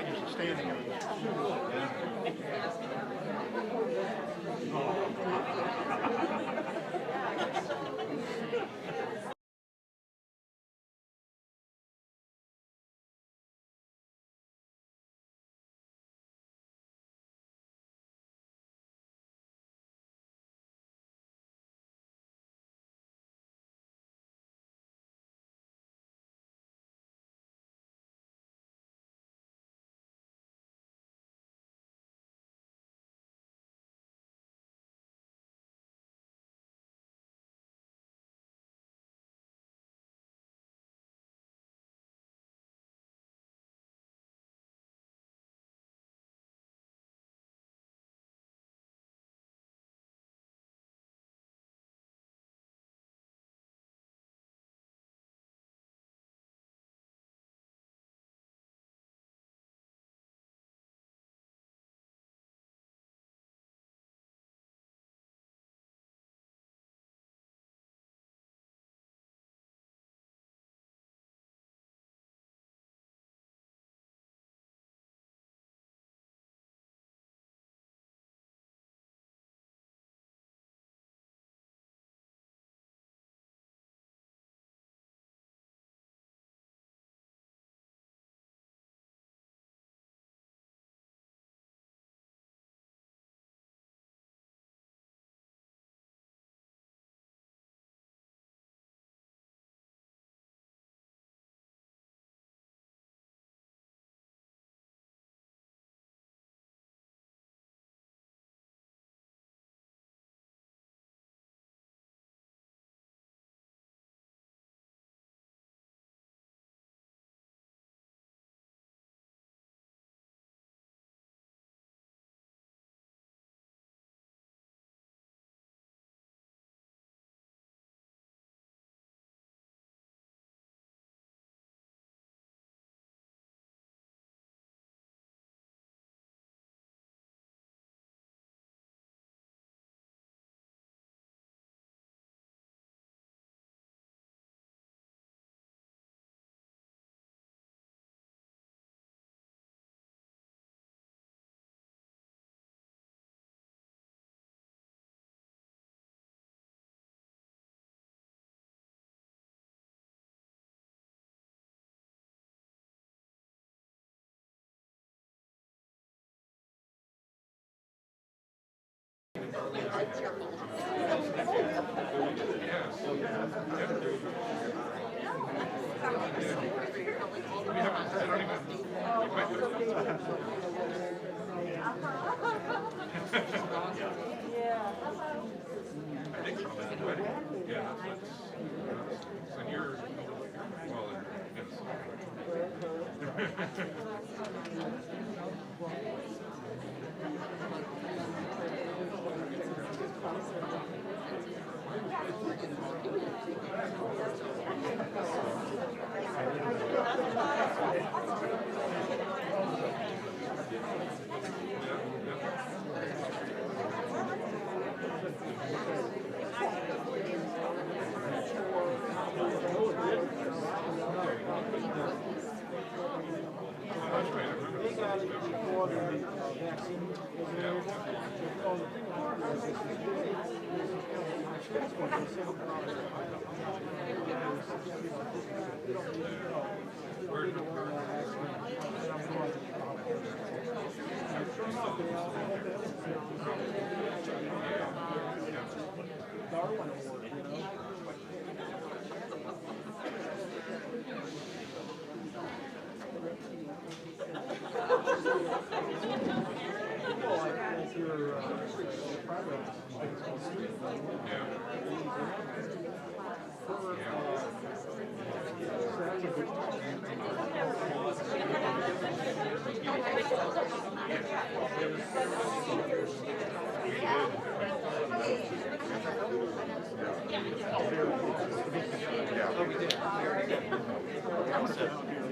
not used to standing on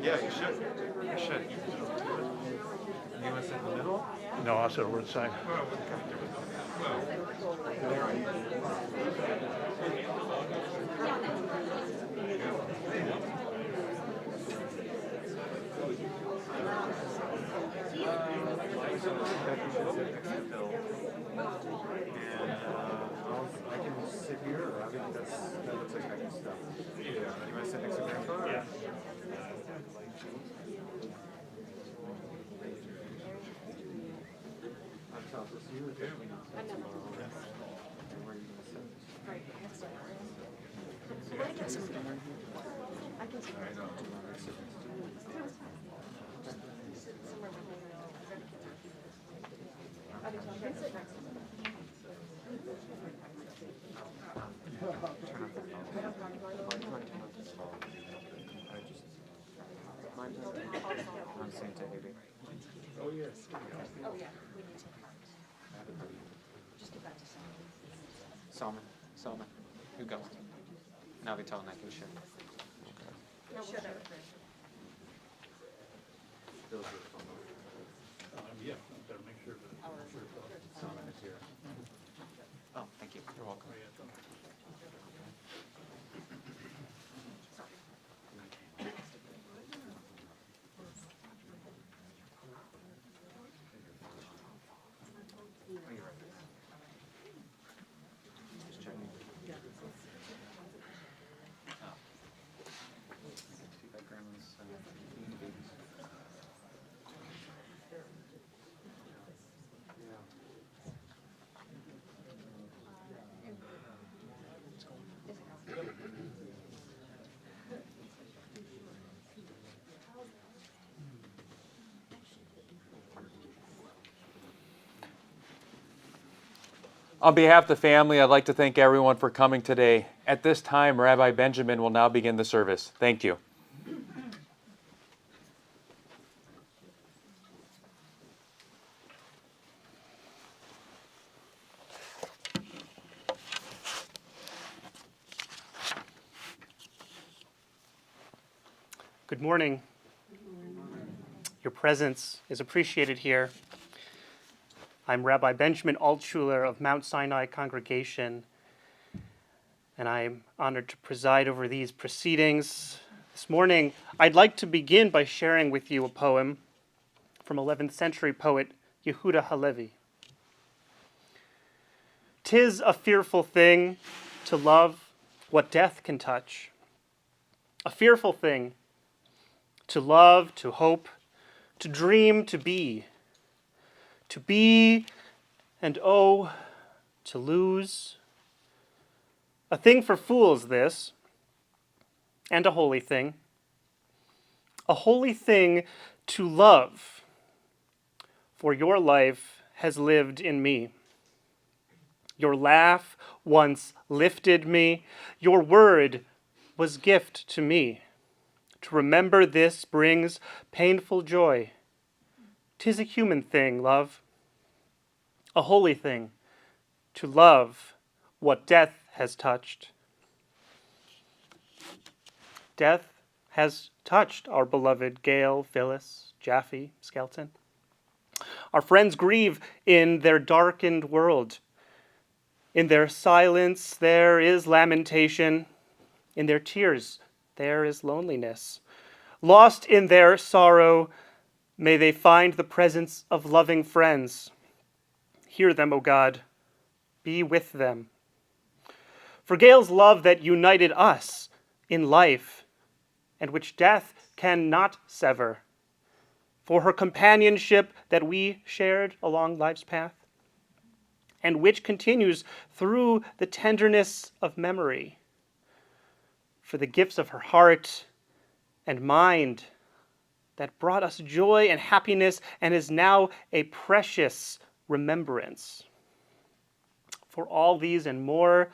Yeah, you should. You should. You want to sit in the middle? No, I'll sit over the side. I can sit here, or that looks like I can stop. Yeah. You want to sit next to grandpa? Yeah. On top of you, or tomorrow? And where are you going to sit? Right next to her. Well, I can sit there. I can sit there. Do you want me to sit next to you? Sit somewhere with me. I can sit next to her. I'm saying to Haley. Oh, yes. Oh, yeah, we need to. Just get back to Salman. Salman, you go. Now we tell him I can share. No, Shuda. Yeah, better make sure that. Salman is here. Oh, thank you. You're welcome. Just checking. Oh. See that grandma's eating babies. On behalf of the family, I'd like to thank everyone for coming today. At this time, Rabbi Benjamin will now begin the service. Thank you. Good morning. Your presence is appreciated here. I'm Rabbi Benjamin Altshuler of Mount Sinai Congregation, and I'm honored to preside over these proceedings. This morning, I'd like to begin by sharing with you a poem from 11th century poet Yehuda Halevi. "'Tis a fearful thing to love what death can touch, a fearful thing to love, to hope, to dream, to be and oh, to lose. A thing for fools this, and a holy thing to love, for your life has lived in me. Your laugh once lifted me, your word was gift to me. To remember this brings painful joy. 'Tis a human thing, love, a holy thing, to love what death has touched. Death has touched our beloved Gail, Phyllis, Jaffe, Skelton. Our friends grieve in their darkened world. In their silence there is lamentation. In their tears there is loneliness. Lost in their sorrow, may they find the presence of loving friends. Hear them, O God. Be with them. For Gail's love that united us in life, and which death cannot sever. For her companionship that we shared along life's path, and which continues through the tenderness of memory. For the gifts of her heart and mind that brought us joy and happiness and is now a precious remembrance. For all these and more,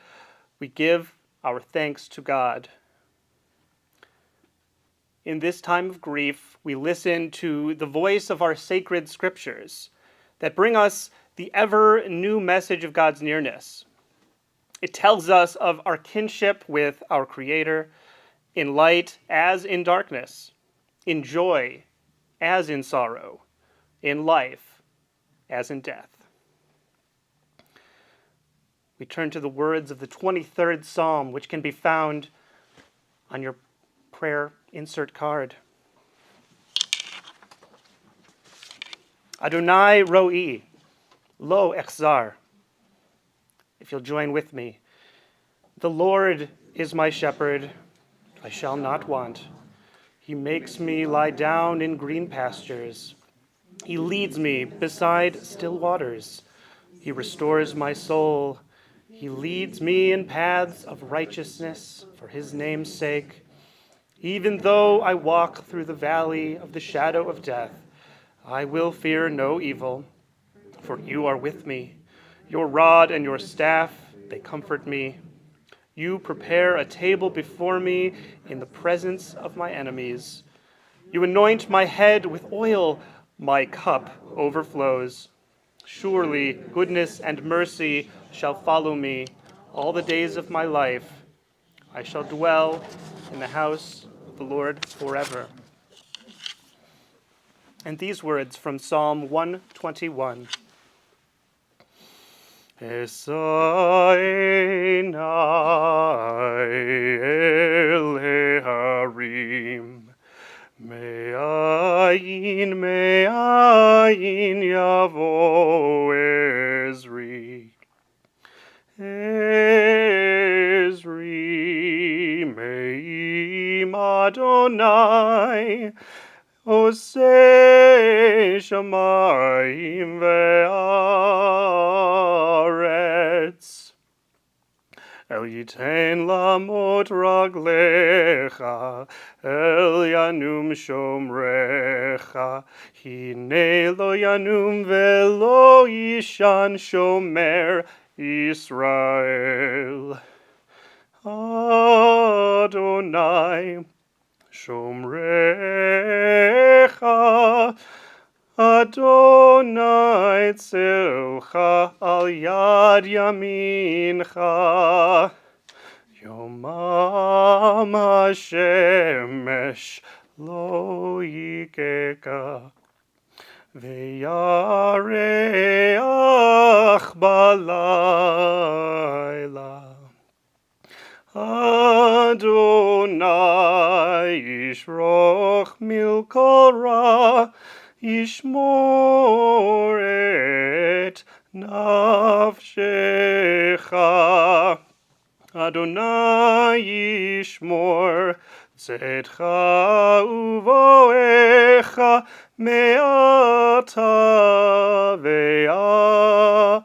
we give our thanks to God. In this time of grief, we listen to the voice of our sacred scriptures that bring us the ever new message of God's nearness. It tells us of our kinship with our Creator, in light as in darkness, in joy as in sorrow, in life as in death. We turn to the words of the 23rd Psalm, which can be found on your prayer insert card. Adonai ro'i, lo echzar. If you'll join with me. The Lord is my shepherd, I shall not want. He makes me lie down in green pastures. He leads me beside still waters. He restores my soul. He leads me in paths of righteousness for his name's sake. Even though I walk through the valley of the shadow of death, I will fear no evil, for you are with me. Your rod and your staff, they comfort me. You prepare a table before me in the presence of my enemies. You anoint my head with oil, my cup overflows. Surely goodness and mercy shall follow me all the days of my life. I shall dwell in the house of the Lord forever. And these words from Psalm 121. Esaenai eleharim, me'ayin yavo Ezri. Ezri me'im Adonai, Oseh shamayim ve'aretz. El yiten lamot raglecha, el yanum shomrecha, hine lo yanum velo yishan shomer Israel. Adonai Shomrecha, Adonai tzilcha al yad yamincha, Yomam hashemesh lo yikeka, ve'yareach balayla. Adonai yishroch milkol ra, yishmor et nafshecha. Adonai yishmor tzedcha uvoecha me'ata ve'ad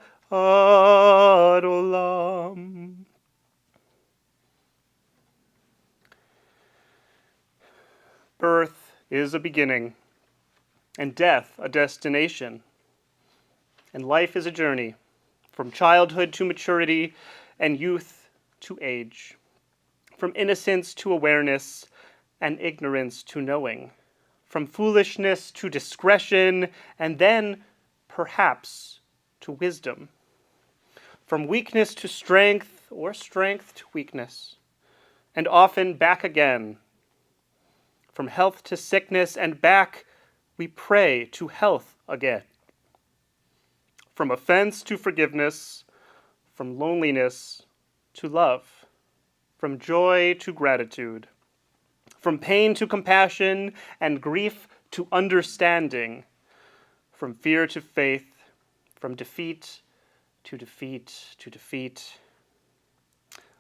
olam. Birth is a beginning, and death a destination. And life is a journey, from childhood to maturity, and youth to age, from innocence to awareness, and ignorance to knowing, from foolishness to discretion, and then, perhaps, to wisdom, from weakness to strength, or strength to weakness, and often back again. From health to sickness, and back we pray to health again. From offense to forgiveness, from loneliness to love, from joy to gratitude, from pain to compassion, and grief to understanding, from fear to faith, from defeat to defeat to defeat,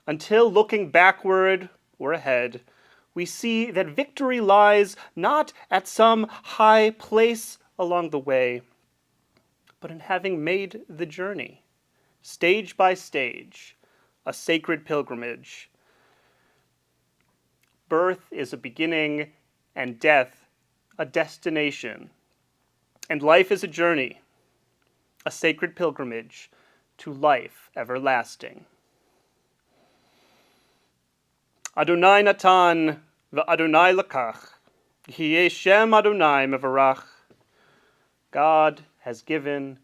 until looking backward or ahead, we see that victory lies not at some high place along the way, but in having made the journey, stage by stage, a sacred pilgrimage. Birth is a beginning, and death a destination. And life is a journey, a sacred pilgrimage to life everlasting. Adonai Natan ve'Adonai Lakach, Yeh Shem Adonai Mevarach. God has given,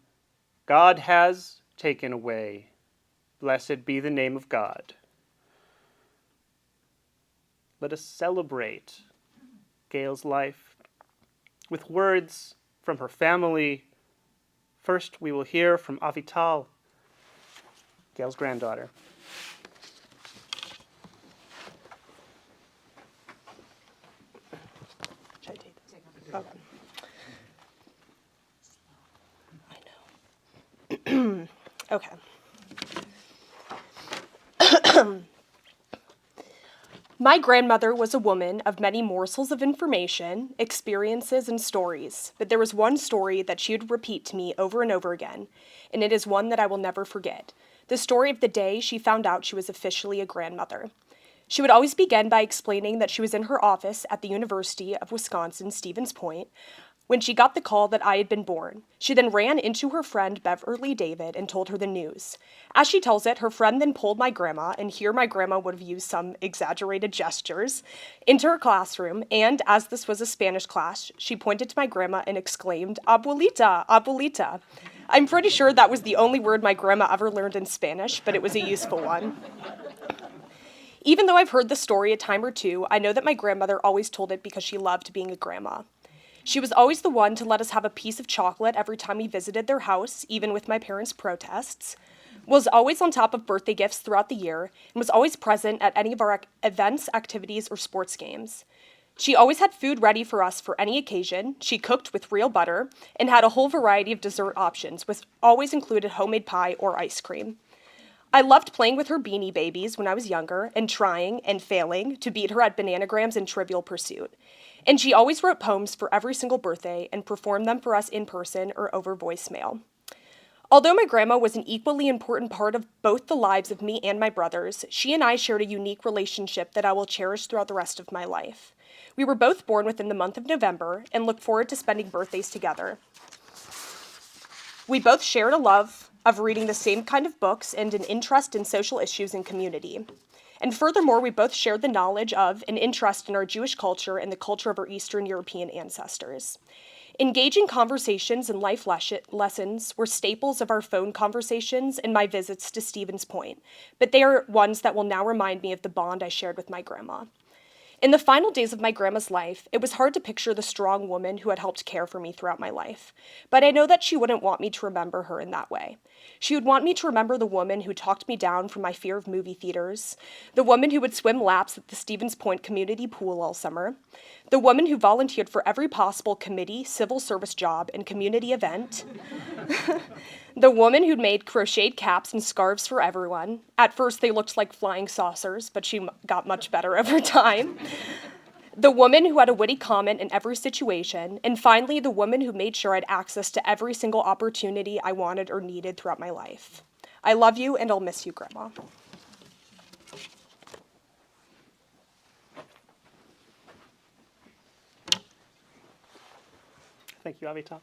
God has taken away. Blessed be the name of God. Let us celebrate Gail's life with words from her family. First, we will hear from Avital, Gail's granddaughter. Okay. My grandmother was a woman of many morsels of information, experiences, and stories, but there was one story that she would repeat to me over and over again, and it is one that I will never forget. The story of the day she found out she was officially a grandmother. She would always begin by explaining that she was in her office at the University of Wisconsin, Stevens Point, when she got the call that I had been born. She then ran into her friend Beverly David and told her the news. As she tells it, her friend then pulled my grandma, and here my grandma would have used some exaggerated gestures, into her classroom, and as this was a Spanish class, she pointed to my grandma and exclaimed, "Abuelita, abuelita." I'm pretty sure that was the only word my grandma ever learned in Spanish, but it was a useful one. Even though I've heard the story a time or two, I know that my grandmother always told it because she loved being a grandma. She was always the one to let us have a piece of chocolate every time we visited their house, even with my parents' protests, was always on top of birthday gifts throughout the year, and was always present at any of our events, activities, or sports games. She always had food ready for us for any occasion, she cooked with real butter, and had a whole variety of dessert options, which always included homemade pie or ice cream. I loved playing with her Beanie Babies when I was younger, and trying, and failing, to beat her at bananagrams and Trivial Pursuit. And she always wrote poems for every single birthday and performed them for us in person or over voicemail. Although my grandma was an equally important part of both the lives of me and my brothers, she and I shared a unique relationship that I will cherish throughout the rest of my life. We were both born within the month of November and look forward to spending birthdays together. We both shared a love of reading the same kind of books and an interest in social issues and community. And furthermore, we both shared the knowledge of and interest in our Jewish culture and the culture of our Eastern European ancestors. Engaging conversations and life lessons were staples of our phone conversations and my visits to Stevens Point, but they are ones that will now remind me of the bond I shared with my grandma. In the final days of my grandma's life, it was hard to picture the strong woman who had helped care for me throughout my life, but I know that she wouldn't want me to remember her in that way. She would want me to remember the woman who talked me down from my fear of movie theaters, the woman who would swim laps at the Stevens Point community pool all summer, the woman who volunteered for every possible committee, civil service job, and community event, the woman who'd made crocheted caps and scarves for everyone. At first, they looked like flying saucers, but she got much better over time. The woman who had a witty comment in every situation. And finally, the woman who made sure I had access to every single opportunity I wanted or needed throughout my life. I love you, and I'll miss you, Grandma. Thank you, Avital.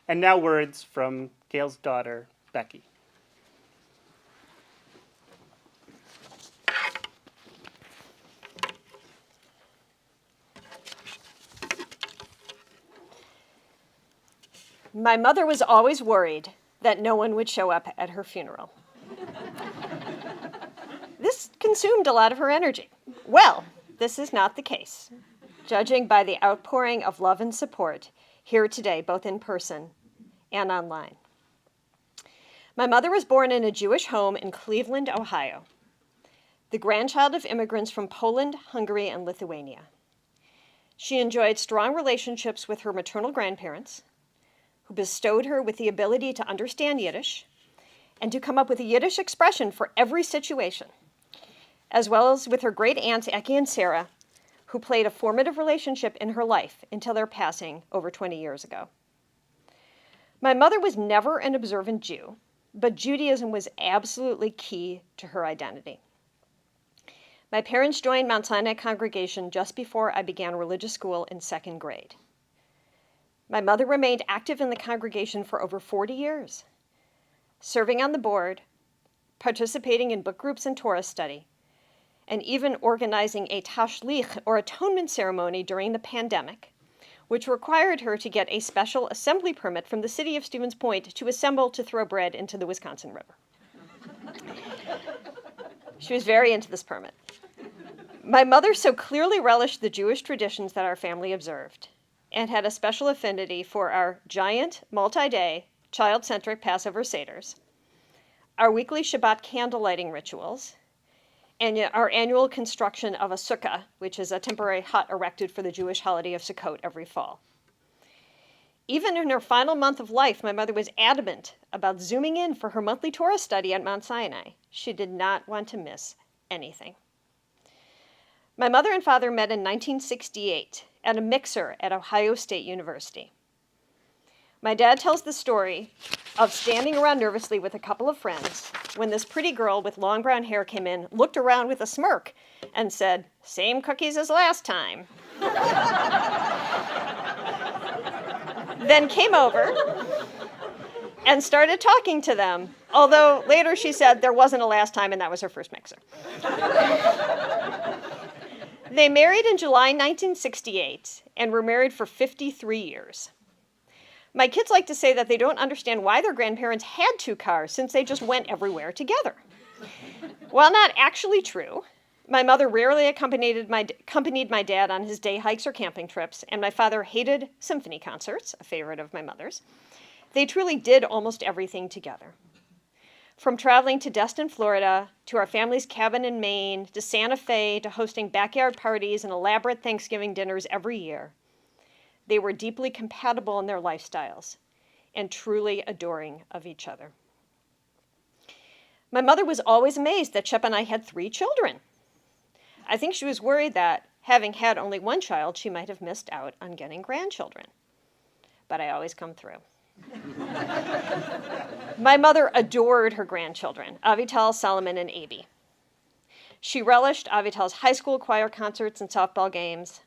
And now words from Gail's daughter, Becky. My mother was always worried that no one would show up at her funeral. This consumed a lot of her energy. Well, this is not the case, judging by the outpouring of love and support here today, both in person and online. My mother was born in a Jewish home in Cleveland, Ohio, the grandchild of immigrants from Poland, Hungary, and Lithuania. She enjoyed strong relationships with her maternal grandparents, who bestowed her with the ability to understand Yiddish and to come up with a Yiddish expression for every situation, as well as with her great aunts, Eki and Sarah, who played a formative relationship in her life until their passing over 20 years ago. My mother was never an observant Jew, but Judaism was absolutely key to her identity. My parents joined Mount Sinai congregation just before I began religious school in second grade. My mother remained active in the congregation for over 40 years, serving on the board, participating in book groups and Torah study, and even organizing a tashlich, or atonement ceremony during the pandemic, which required her to get a special assembly permit from the city of Stevens Point to assemble to throw bread into the Wisconsin River. She was very into this permit. My mother so clearly relished the Jewish traditions that our family observed and had a special affinity for our giant, multi-day, child-centric Passover Seders, our weekly Shabbat candle lighting rituals, and our annual construction of a sukkah, which is a temporary hut erected for the Jewish holiday of Sukkot every fall. Even in her final month of life, my mother was adamant about zooming in for her monthly Torah study at Mount Sinai. She did not want to miss anything. My mother and father met in 1968 at a mixer at Ohio State University. My dad tells the story of standing around nervously with a couple of friends when this pretty girl with long brown hair came in, looked around with a smirk, and said, "Same cookies as last time." Then came over and started talking to them, although later she said there wasn't a last time and that was her first mixer. They married in July 1968 and were married for 53 years. My kids like to say that they don't understand why their grandparents had 2 cars since they just went everywhere together. While not actually true, my mother rarely accompanied my dad on his day hikes or camping trips, and my father hated symphony concerts, a favorite of my mother's. They truly did almost everything together. From traveling to Destin, Florida, to our family's cabin in Maine, to Santa Fe, to hosting backyard parties and elaborate Thanksgiving dinners every year, they were deeply compatible in their lifestyles and truly adoring of each other. My mother was always amazed that Shep and I had 3 children. I think she was worried that, having had only 1 child, she might have missed out on getting grandchildren. But I always come through. My mother adored her grandchildren, Avital, Solomon, and Abi. She relished Avital's high school choir concerts and softball games,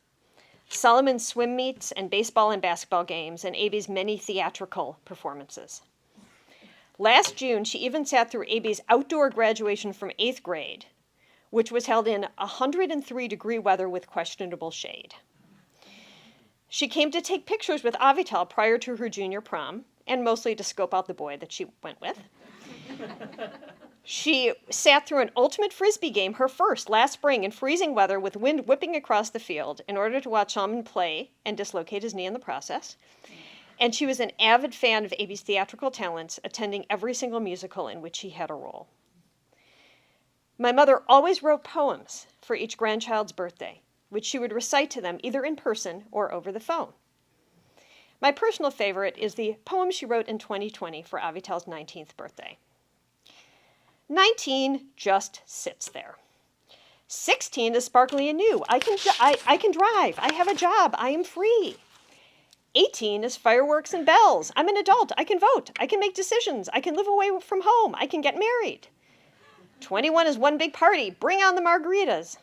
Solomon's swim meets and baseball and basketball games, and Abi's many theatrical performances. Last June, she even sat through Abi's outdoor graduation from 8th grade, which was held in 103-degree weather with questionable shade. She came to take pictures with Avital prior to her junior prom, and mostly to scope out the boy that she went with. She sat through an ultimate Frisbee game, her first, last spring in freezing weather with wind whipping across the field in order to watch Solomon play and dislocate his knee in the process. And she was an avid fan of Abi's theatrical talents, attending every single musical in which he had a role. My mother always wrote poems for each grandchild's birthday, which she would recite to them either in person or over the phone. My personal favorite is the poem she wrote in 2020 for Avital's 19th birthday. 19 just sits there. 16 is sparkly and new. I can drive. I have a job. I am free. 18 is fireworks and bells. I'm an adult. I can vote. I can make decisions. I can live away from home. I can get married. 21 is one big party. Bring on the margaritas.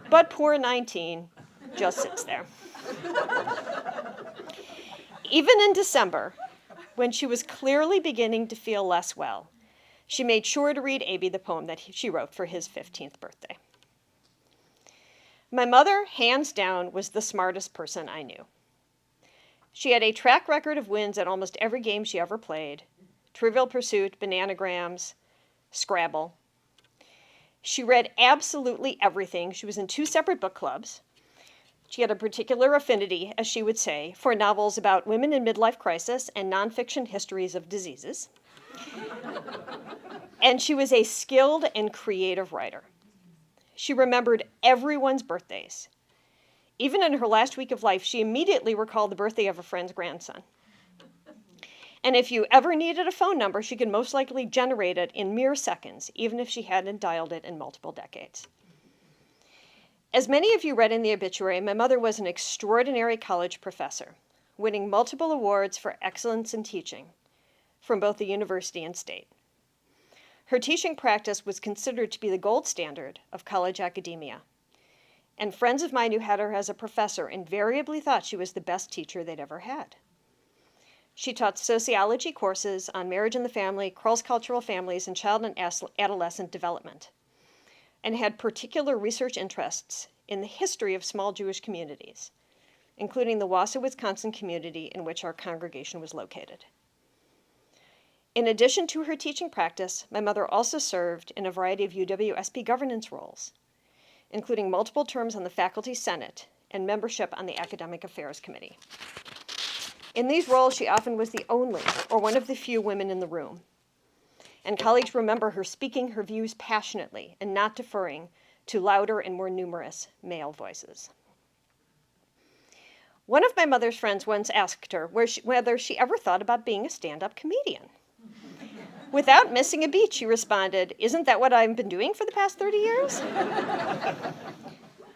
But poor 19 just sits there. Even in December, when she was clearly beginning to feel less well, she made sure to read Abi the poem that she wrote for his 15th birthday. My mother, hands down, was the smartest person I knew. She had a track record of wins at almost every game she ever played: Trivial Pursuit, Bananagrams, Scrabble. She read absolutely everything. She was in 2 separate book clubs. She had a particular affinity, as she would say, for novels about women in midlife crisis and nonfiction histories of diseases. And she was a skilled and creative writer. She remembered everyone's birthdays. Even in her last week of life, she immediately recalled the birthday of a friend's grandson. And if you ever needed a phone number, she could most likely generate it in mere seconds, even if she hadn't dialed it in multiple decades. As many of you read in the obituary, my mother was an extraordinary college professor, winning multiple awards for excellence in teaching from both the university and state. Her teaching practice was considered to be the gold standard of college academia, and friends of mine who had her as a professor invariably thought she was the best teacher they'd ever had. She taught sociology courses on marriage and the family, cross-cultural families, and child and adolescent development, and had particular research interests in the history of small Jewish communities, including the Wausau, Wisconsin community in which our congregation was located. In addition to her teaching practice, my mother also served in a variety of UWSP governance roles, including multiple terms on the faculty senate and membership on the academic affairs committee. In these roles, she often was the only or one of the few women in the room, and colleagues remember her speaking her views passionately and not deferring to louder and more numerous male voices. One of my mother's friends once asked her whether she ever thought about being a stand-up comedian. Without missing a beat, she responded, "Isn't that what I've been doing for the past 30 years?"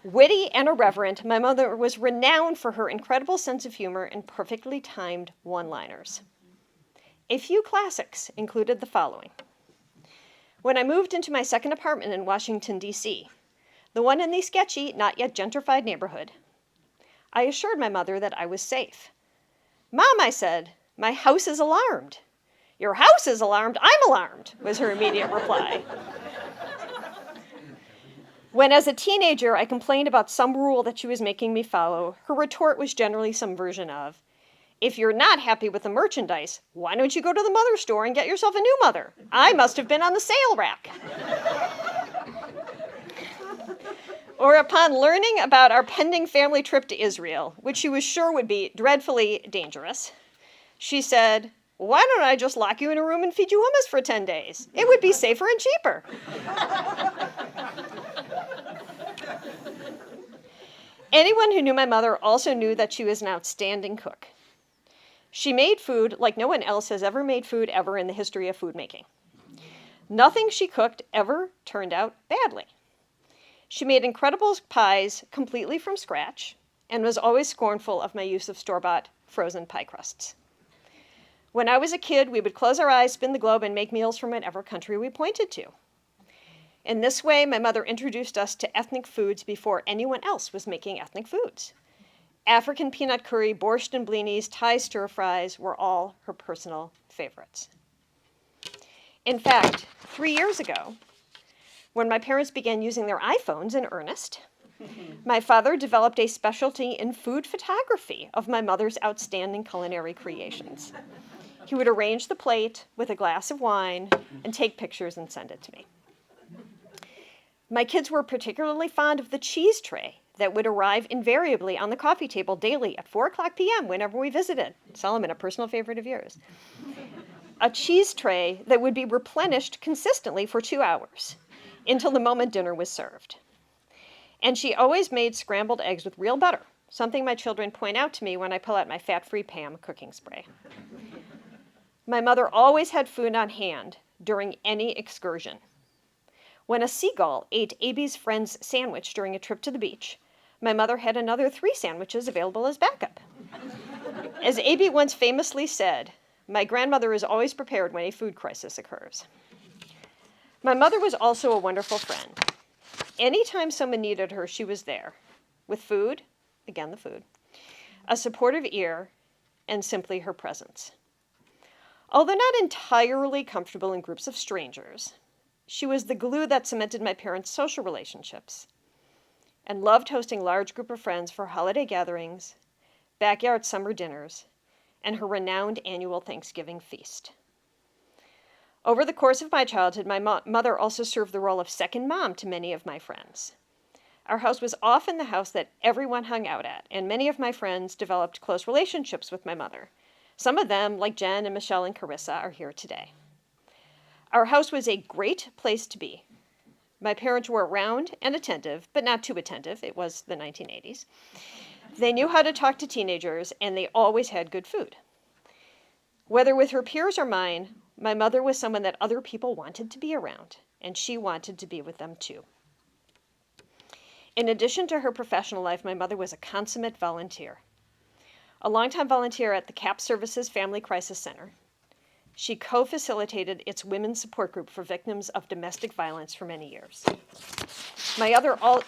Witty and irreverent, my mother was renowned for her incredible sense of humor and perfectly timed one-liners. A few classics included the following. When I moved into my second apartment in Washington, D.C., the one in the sketchy, not yet gentrified neighborhood, I assured my mother that I was safe. "Mom," I said, "my house is alarmed." "Your house is alarmed? I'm alarmed," was her immediate reply. When, as a teenager, I complained about some rule that she was making me follow, her retort was generally some version of, "If you're not happy with the merchandise, why don't you go to the mother store and get yourself a new mother? I must have been on the sale rack." Or upon learning about our pending family trip to Israel, which she was sure would be dreadfully dangerous, she said, "Why don't I just lock you in a room and feed you hummus for 10 days? It would be safer and cheaper." Anyone who knew my mother also knew that she was an outstanding cook. She made food like no one else has ever made food ever in the history of food making. Nothing she cooked ever turned out badly. She made incredible pies completely from scratch and was always scornful of my use of store-bought frozen pie crusts. When I was a kid, we would close our eyes, spin the globe, and make meals from whatever country we pointed to. In this way, my mother introduced us to ethnic foods before anyone else was making ethnic foods. African peanut curry, borscht and blinis, Thai stir fries were all her personal favorites. In fact, 3 years ago, when my parents began using their iPhones in earnest, my father developed a specialty in food photography of my mother's outstanding culinary creations. He would arrange the plate with a glass of wine and take pictures and send it to me. My kids were particularly fond of the cheese tray that would arrive invariably on the coffee table daily at 4:00 p.m. whenever we visited. Solomon, a personal favorite of yours. A cheese tray that would be replenished consistently for 2 hours until the moment dinner was served. And she always made scrambled eggs with real butter, something my children point out to me when I pull out my fat-free Pam cooking spray. My mother always had food on hand during any excursion. When a seagull ate A.B.'s friend's sandwich during a trip to the beach, my mother had another 3 sandwiches available as backup. As A.B. once famously said, "My grandmother is always prepared when a food crisis occurs." My mother was also a wonderful friend. Anytime someone needed her, she was there, with food, again the food, a supportive ear, and simply her presence. Although not entirely comfortable in groups of strangers, she was the glue that cemented my parents' social relationships and loved hosting large group of friends for holiday gatherings, backyard summer dinners, and her renowned annual Thanksgiving feast. Over the course of my childhood, my mother also served the role of second mom to many of my friends. Our house was often the house that everyone hung out at, and many of my friends developed close relationships with my mother. Some of them, like Jen and Michelle and Carissa, are here today. Our house was a great place to be. My parents were around and attentive, but not too attentive. It was the 1980s. They knew how to talk to teenagers, and they always had good food. Whether with her peers or mine, my mother was someone that other people wanted to be around, and she wanted to be with them too. In addition to her professional life, my mother was a consummate volunteer. A longtime volunteer at the CAP Services Family Crisis Center, she co-facilitated its women's support group for victims of domestic violence for many years. My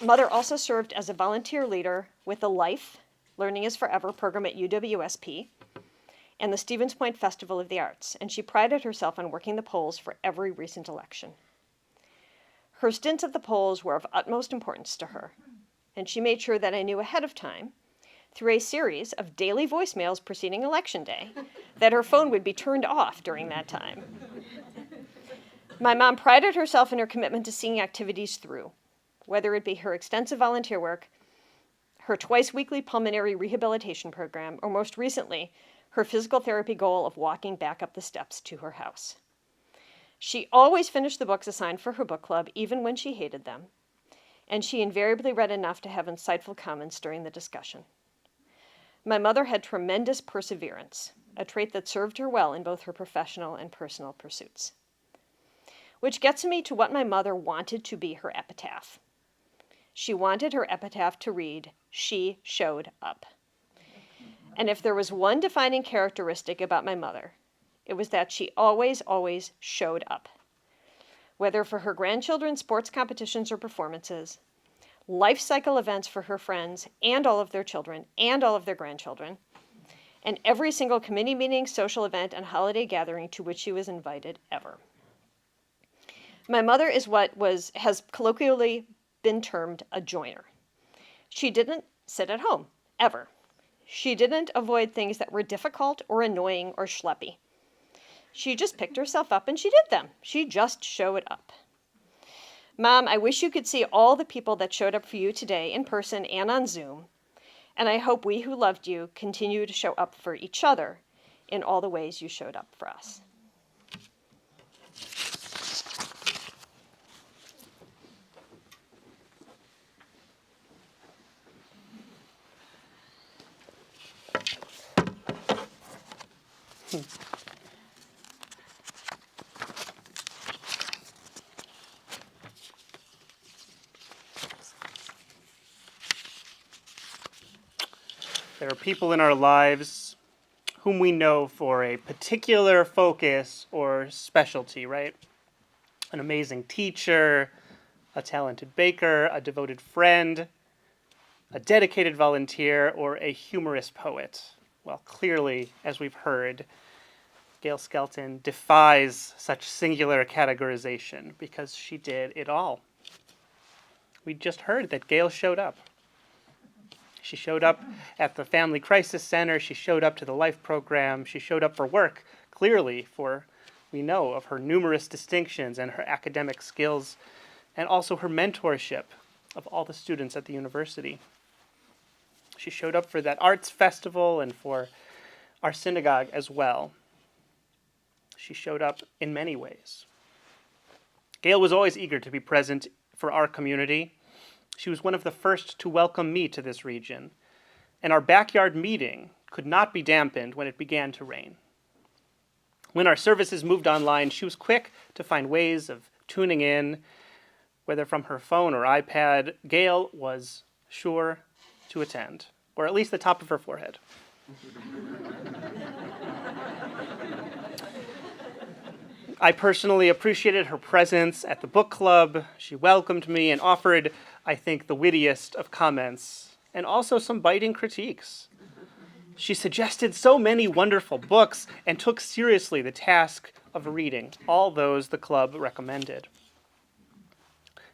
mother also served as a volunteer leader with the LIFE, Learning is Forever program at UWSP, and the Stevens Point Festival of the Arts, and she prided herself on working the polls for every recent election. Her stints at the polls were of utmost importance to her, and she made sure that I knew ahead of time, through a series of daily voicemails preceding Election Day, that her phone would be turned off during that time. My mom prided herself in her commitment to seeing activities through, whether it be her extensive volunteer work, her twice-weekly pulmonary rehabilitation program, or most recently, her physical therapy goal of walking back up the steps to her house. She always finished the books assigned for her book club, even when she hated them, and she invariably read enough to have insightful comments during the discussion. My mother had tremendous perseverance, a trait that served her well in both her professional and personal pursuits. Which gets me to what my mother wanted to be her epitaph. She wanted her epitaph to read, "She showed up." And if there was one defining characteristic about my mother, it was that she always, always showed up. Whether for her grandchildren's sports competitions or performances, life cycle events for her friends and all of their children and all of their grandchildren, and every single committee meeting, social event, and holiday gathering to which she was invited ever. My mother is what has colloquially been termed a joiner. She didn't sit at home, ever. She didn't avoid things that were difficult or annoying or schleppy. She just picked herself up and she did them. She just showed up. Mom, I wish you could see all the people that showed up for you today in person and on Zoom, and I hope we who loved you continue to show up for each other in all the ways you showed up for us. There are people in our lives whom we know for a particular focus or specialty, right? An amazing teacher, a talented baker, a devoted friend, a dedicated volunteer, or a humorous poet. Well, clearly, as we've heard, Gail Skelton defies such singular categorization because she did it all. We just heard that Gail showed up. She showed up at the Family Crisis Center. She showed up to the Life program. She showed up for work, clearly, for we know of her numerous distinctions and her academic skills, and also her mentorship of all the students at the university. She showed up for that arts festival and for our synagogue as well. She showed up in many ways. Gail was always eager to be present for our community. She was one of the first to welcome me to this region, and our backyard meeting could not be dampened when it began to rain. When our services moved online, she was quick to find ways of tuning in, whether from her phone or iPad. Gail was sure to attend, or at least the top of her forehead. I personally appreciated her presence at the book club. She welcomed me and offered, I think, the wittiest of comments, and also some biting critiques. She suggested so many wonderful books and took seriously the task of reading all those the club recommended.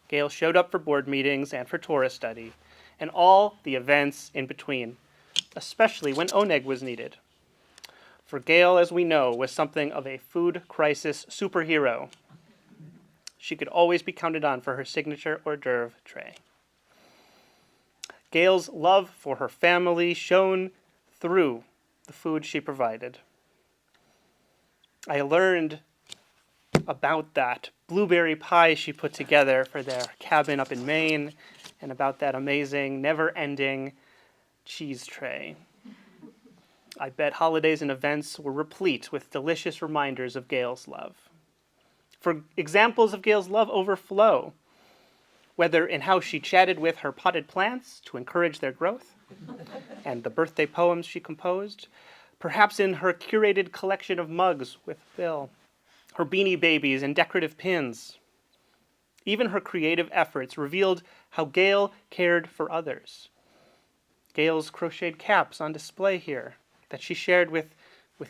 Gail showed up for board meetings and for Torah study, and all the events in between, especially when oneg was needed. For Gail, as we know, was something of a food crisis superhero. She could always be counted on for her signature hors d'oeuvre tray. Gail's love for her family shone through the food she provided. I learned about that blueberry pie she put together for their cabin up in Maine, and about that amazing, never-ending cheese tray. I bet holidays and events were replete with delicious reminders of Gail's love. For examples of Gail's love overflow, whether in how she chatted with her potted plants to encourage their growth, and the birthday poems she composed, perhaps in her curated collection of mugs with Bill, her beanie babies and decorative pins. Even her creative efforts revealed how Gail cared for others. Gail's crocheted caps on display here, that she shared with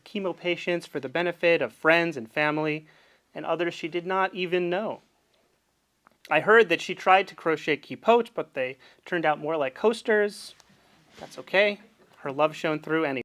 chemo patients for the benefit of friends and family, and others she did not even know. I heard that she tried to crochet kippot, but they turned out more like coasters. That's okay. Her love shone through anyway.